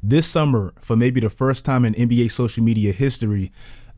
This summer, for maybe the first time in NBA social media history,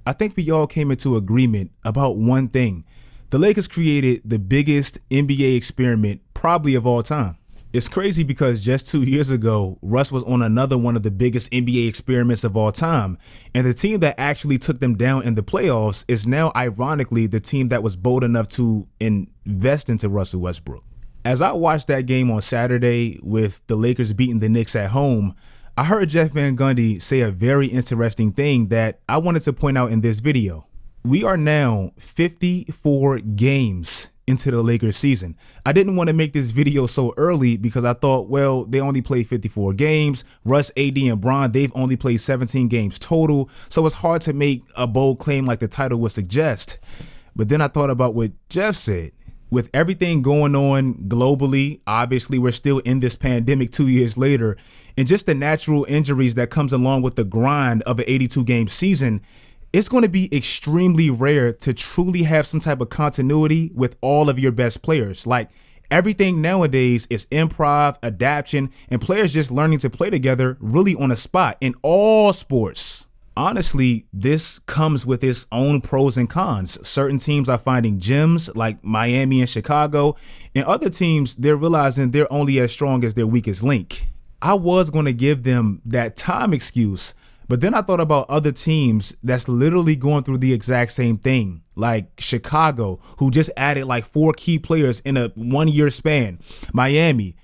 I think we all came into agreement about one thing. The Lakers created the biggest NBA experiment probably of all time. It's crazy because just 2 years ago, Russ was on another one of the biggest NBA experiments of all time. And the team that actually took them down in the playoffs is now ironically the team that was bold enough to invest into Russell Westbrook. As I watched that game on Saturday with the Lakers beating the Knicks at home, I heard Jeff Van Gundy say a very interesting thing that I wanted to point out in this video. We are now 54 games into the Lakers season. I didn't want to make this video so early because I thought, well, they only played 54 games. Russ, AD, and Bron, they've only played 17 games total. So it's hard to make a bold claim like the title would suggest. But then I thought about what Jeff said. With everything going on globally, obviously we're still in this pandemic 2 years later, and just the natural injuries that comes along with the grind of an 82-game season, it's going to be extremely rare to truly have some type of continuity with all of your best players. Like, everything nowadays is improv, adaptation, and players just learning to play together really on a spot in all sports. Honestly, this comes with its own pros and cons. Certain teams are finding gems like Miami and Chicago, and other teams, they're realizing they're only as strong as their weakest link. I was going to give them that time excuse, but then I thought about other teams that's literally going through the exact same thing, like Chicago, who just added like 4 key players in a 1-year span. Miami,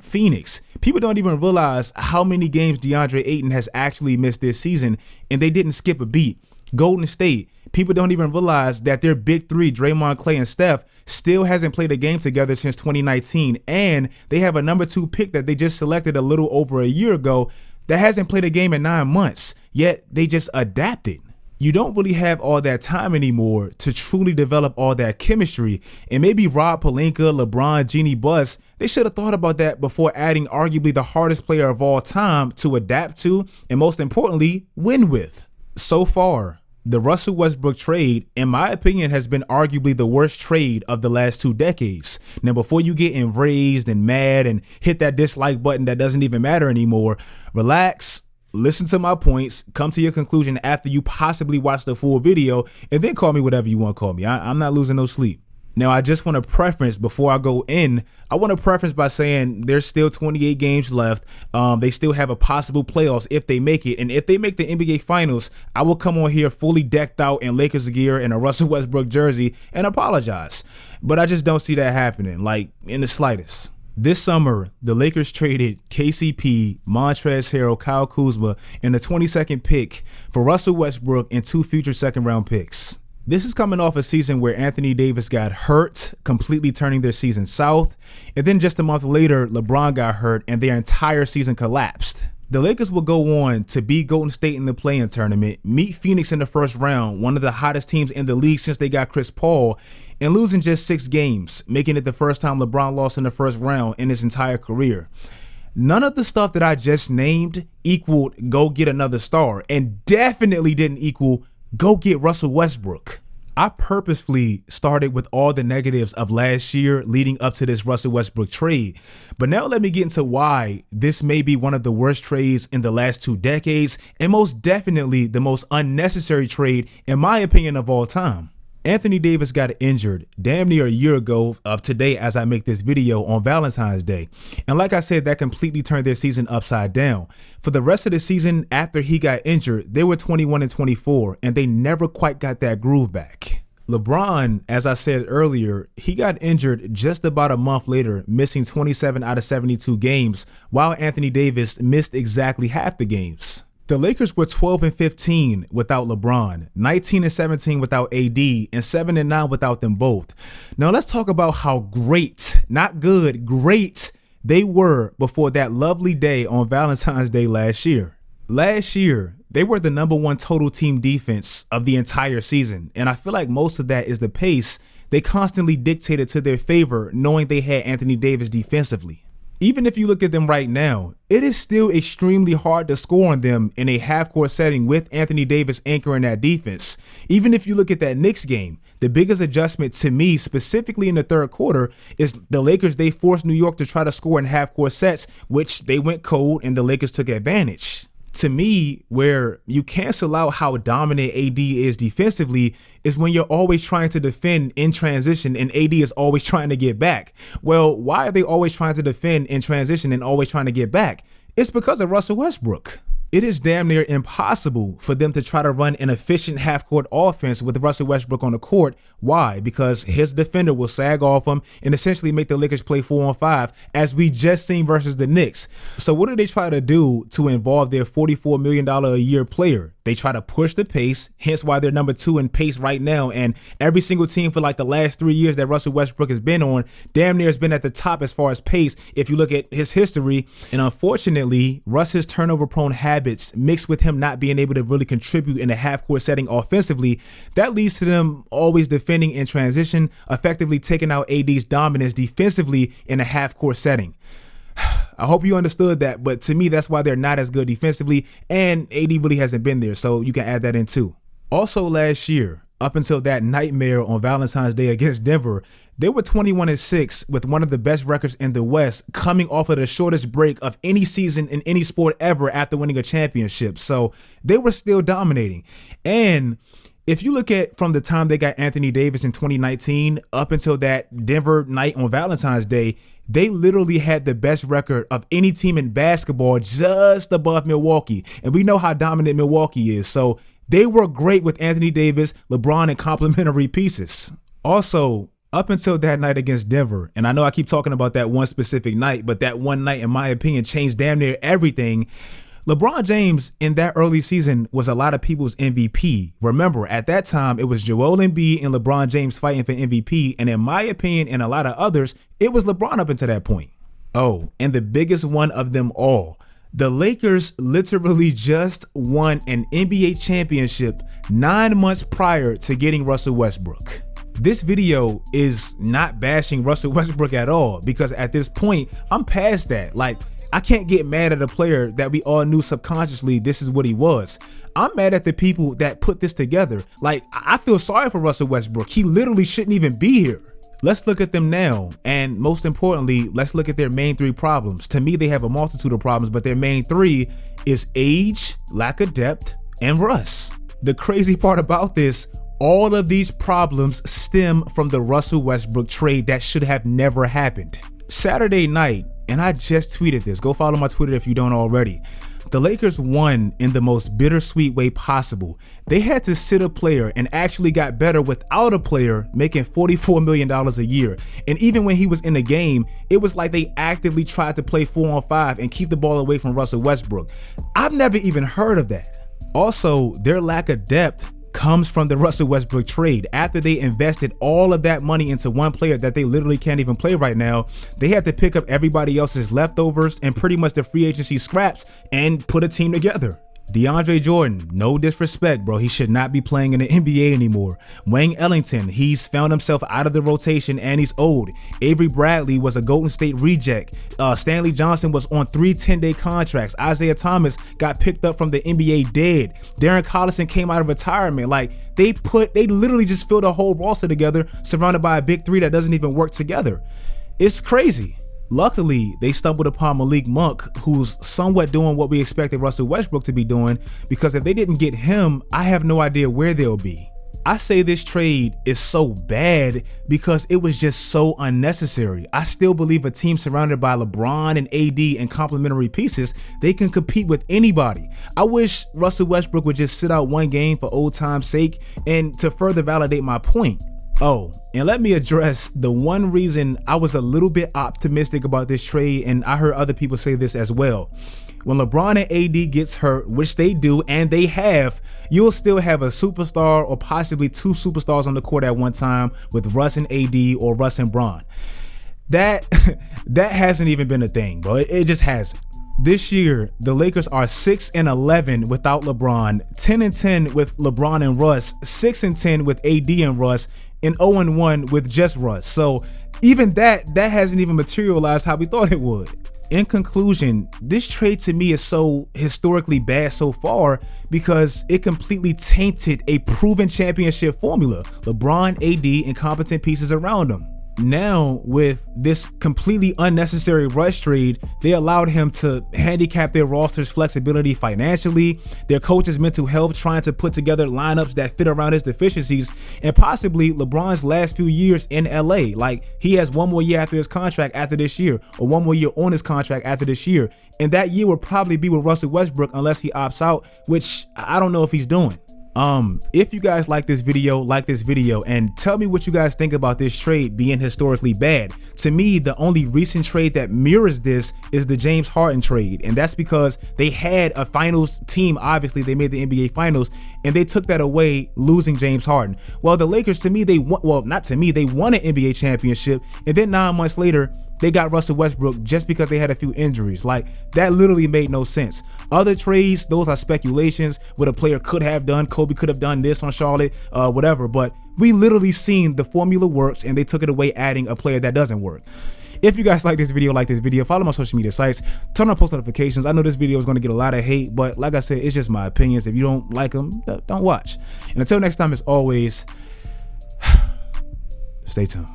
Phoenix. People don't even realize how many games DeAndre Ayton has actually missed this season, and they didn't skip a beat. Golden State. People don't even realize that their big three, Draymond, Clay, and Steph, still hasn't played a game together since 2019, and they have a number 2 pick that they just selected a little over a year ago that hasn't played a game in 9 months, yet they just adapted. You don't really have all that time anymore to truly develop all that chemistry. And maybe Rob Pelinka, LeBron, Jeannie Buss, they should have thought about that before adding arguably the hardest player of all time to adapt to and, most importantly, win with. So far, the Russell Westbrook trade, in my opinion, has been arguably the worst trade of the last 2 decades. Now, before you get enraged and mad and hit that dislike button that doesn't even matter anymore, relax. Listen to my points, come to your conclusion after you possibly watch the full video, and then call me whatever you want to call me. I'm not losing no sleep. Now, I just want to preference before I go in, I want to preference by saying there's still 28 games left. They still have a possible playoffs if they make it. And if they make the NBA Finals, I will come on here fully decked out in Lakers gear and a Russell Westbrook jersey and apologize. But I just don't see that happening, like in the slightest. This summer, the Lakers traded KCP, Montrezl Harrell, Kyle Kuzma, and the 22nd pick for Russell Westbrook and 2 future second-round picks. This is coming off a season where Anthony Davis got hurt, completely turning their season south, and then just a month later, LeBron got hurt and their entire season collapsed. The Lakers will go on to beat Golden State in the play-in tournament, meet Phoenix in the first round, one of the hottest teams in the league since they got Chris Paul, and lose in just 6 games, making it the first time LeBron lost in the first round in his entire career. None of the stuff that I just named equaled go get another star, and definitely didn't equal go get Russell Westbrook. I purposefully started with all the negatives of last year leading up to this Russell Westbrook trade. But now let me get into why this may be one of the worst trades in the last 2 decades and most definitely the most unnecessary trade, in my opinion, of all time. Anthony Davis got injured damn near a year ago of today as I make this video on Valentine's Day. And like I said, that completely turned their season upside down. For the rest of the season after he got injured, they were 21-24 and they never quite got that groove back. LeBron, as I said earlier, he got injured just about a month later, missing 27 out of 72 games, while Anthony Davis missed exactly half the games. The Lakers were 12-15 without LeBron, 19-17 without AD, and 7-9 without them both. Now let's talk about how great, not good, great they were before that lovely day on Valentine's Day last year. Last year, they were the #1 total team defense of the entire season, and I feel like most of that is the pace they constantly dictated to their favor, knowing they had Anthony Davis defensively. Even if you look at them right now, it is still extremely hard to score on them in a half-court setting with Anthony Davis anchoring that defense. Even if you look at that Knicks game, the biggest adjustment to me, specifically in the third quarter, is the Lakers. They forced New York to try to score in half-court sets, which they went cold and the Lakers took advantage. To me, where you cancel out how dominant AD is defensively is when you're always trying to defend in transition and AD is always trying to get back. Well, why are they always trying to defend in transition and always trying to get back? It's because of Russell Westbrook. It is damn near impossible for them to try to run an efficient half-court offense with Russell Westbrook on the court. Why? Because his defender will sag off him and essentially make the Lakers play 4-on-5, as we just seen versus the Knicks. So what do they try to do to involve their $44 million a year player? They try to push the pace, hence why they're number 2 in pace right now. And every single team for like the last 3 years that Russell Westbrook has been on, damn near has been at the top as far as pace if you look at his history. And unfortunately, Russ's turnover-prone habits mixed with him not being able to really contribute in a half-court setting offensively, that leads to them always defending in transition, effectively taking out AD's dominance defensively in a half-court setting. I hope you understood that, but to me, that's why they're not as good defensively, and AD really hasn't been there, so you can add that in too. Also last year, up until that nightmare on Valentine's Day against Denver, they were 21-6 with one of the best records in the West, coming off of the shortest break of any season in any sport ever after winning a championship. So they were still dominating. And if you look at from the time they got Anthony Davis in 2019 up until that Denver night on Valentine's Day, they literally had the best record of any team in basketball, just above Milwaukee. And we know how dominant Milwaukee is. So they were great with Anthony Davis, LeBron, and complementary pieces. Also, up until that night against Denver, and I know I keep talking about that one specific night, but that one night, in my opinion, changed damn near everything. LeBron James in that early season was a lot of people's MVP. Remember, at that time, it was Joel Embiid and LeBron James fighting for MVP. And in my opinion, and a lot of others, it was LeBron up until that point. Oh, and the biggest one of them all, the Lakers literally just won an NBA championship 9 months prior to getting Russell Westbrook. This video is not bashing Russell Westbrook at all, because at this point, I'm past that. Like, I can't get mad at a player that we all knew subconsciously this is what he was. I'm mad at the people that put this together. Like, I feel sorry for Russell Westbrook. He literally shouldn't even be here. Let's look at them now. And most importantly, let's look at their main 3 problems. To me, they have a multitude of problems, but their main 3 is age, lack of depth, and rust. The crazy part about this, all of these problems stem from the Russell Westbrook trade that should have never happened. Saturday night, and I just tweeted this, go follow my Twitter if you don't already, the Lakers won in the most bittersweet way possible. They had to sit a player and actually got better without a player making $44 million a year. And even when he was in the game, it was like they actively tried to play 4-on-5 and keep the ball away from Russell Westbrook. I've never even heard of that. Also, their lack of depth comes from the Russell Westbrook trade. After they invested all of that money into one player that they literally can't even play right now, they had to pick up everybody else's leftovers and pretty much the free agency scraps and put a team together. DeAndre Jordan, no disrespect, bro, he should not be playing in the NBA anymore. Wayne Ellington, he's found himself out of the rotation and he's old. Avery Bradley was a Golden State reject. Stanley Johnson was on 3 10-day contracts. Isaiah Thomas got picked up from the NBA dead. Darren Collison came out of retirement. Like, they literally just filled a whole roster together, surrounded by a big 3 that doesn't even work together. It's crazy. Luckily, they stumbled upon Malik Monk, who's somewhat doing what we expected Russell Westbrook to be doing, because if they didn't get him, I have no idea where they'll be. I say this trade is so bad because it was just so unnecessary. I still believe a team surrounded by LeBron and AD and complementary pieces, they can compete with anybody. I wish Russell Westbrook would just sit out one game for old time's sake and to further validate my point. Oh, and let me address the one reason I was a little bit optimistic about this trade, and I heard other people say this as well. When LeBron and AD gets hurt, which they do, and they have, you'll still have a superstar or possibly 2 superstars on the court at one time with Russ and AD or Russ and Bron. That hasn't even been a thing, bro. It just hasn't. This year, the Lakers are 6-11 without LeBron, 10-10 with LeBron and Russ, 6-10 with AD and Russ, and 0-1 with just Russ. So even that hasn't even materialized how we thought it would. In conclusion, this trade to me is so historically bad so far because it completely tainted a proven championship formula. LeBron, AD, and competent pieces around him. Now, with this completely unnecessary rush trade, they allowed him to handicap their roster's flexibility financially, their coach's mental health, trying to put together lineups that fit around his deficiencies, and possibly LeBron's last few years in LA. Like, he has one more year after his contract after this year, or one more year on his contract after this year. And that year will probably be with Russell Westbrook unless he opts out, which I don't know if he's doing. If you guys like this video and tell me what you guys think about this trade being historically bad. To me, the only recent trade that mirrors this is the James Harden trade, and that's because they had a finals team. Obviously, they made the NBA finals, and they took that away, losing James Harden. Well, the Lakers, to me, they won, well, not to me, they won an NBA championship, and then 9 months later, they got Russell Westbrook just because they had a few injuries. Like, that literally made no sense. Other trades, those are speculations, what a player could have done. Kobe could have done this on Charlotte, whatever. But we literally seen the formula works, and they took it away adding a player that doesn't work. If you guys like this video, follow my social media sites, turn on post notifications. I know this video is going to get a lot of hate, but like I said, it's just my opinions. If you don't like them, don't watch. And until next time, as always, stay tuned.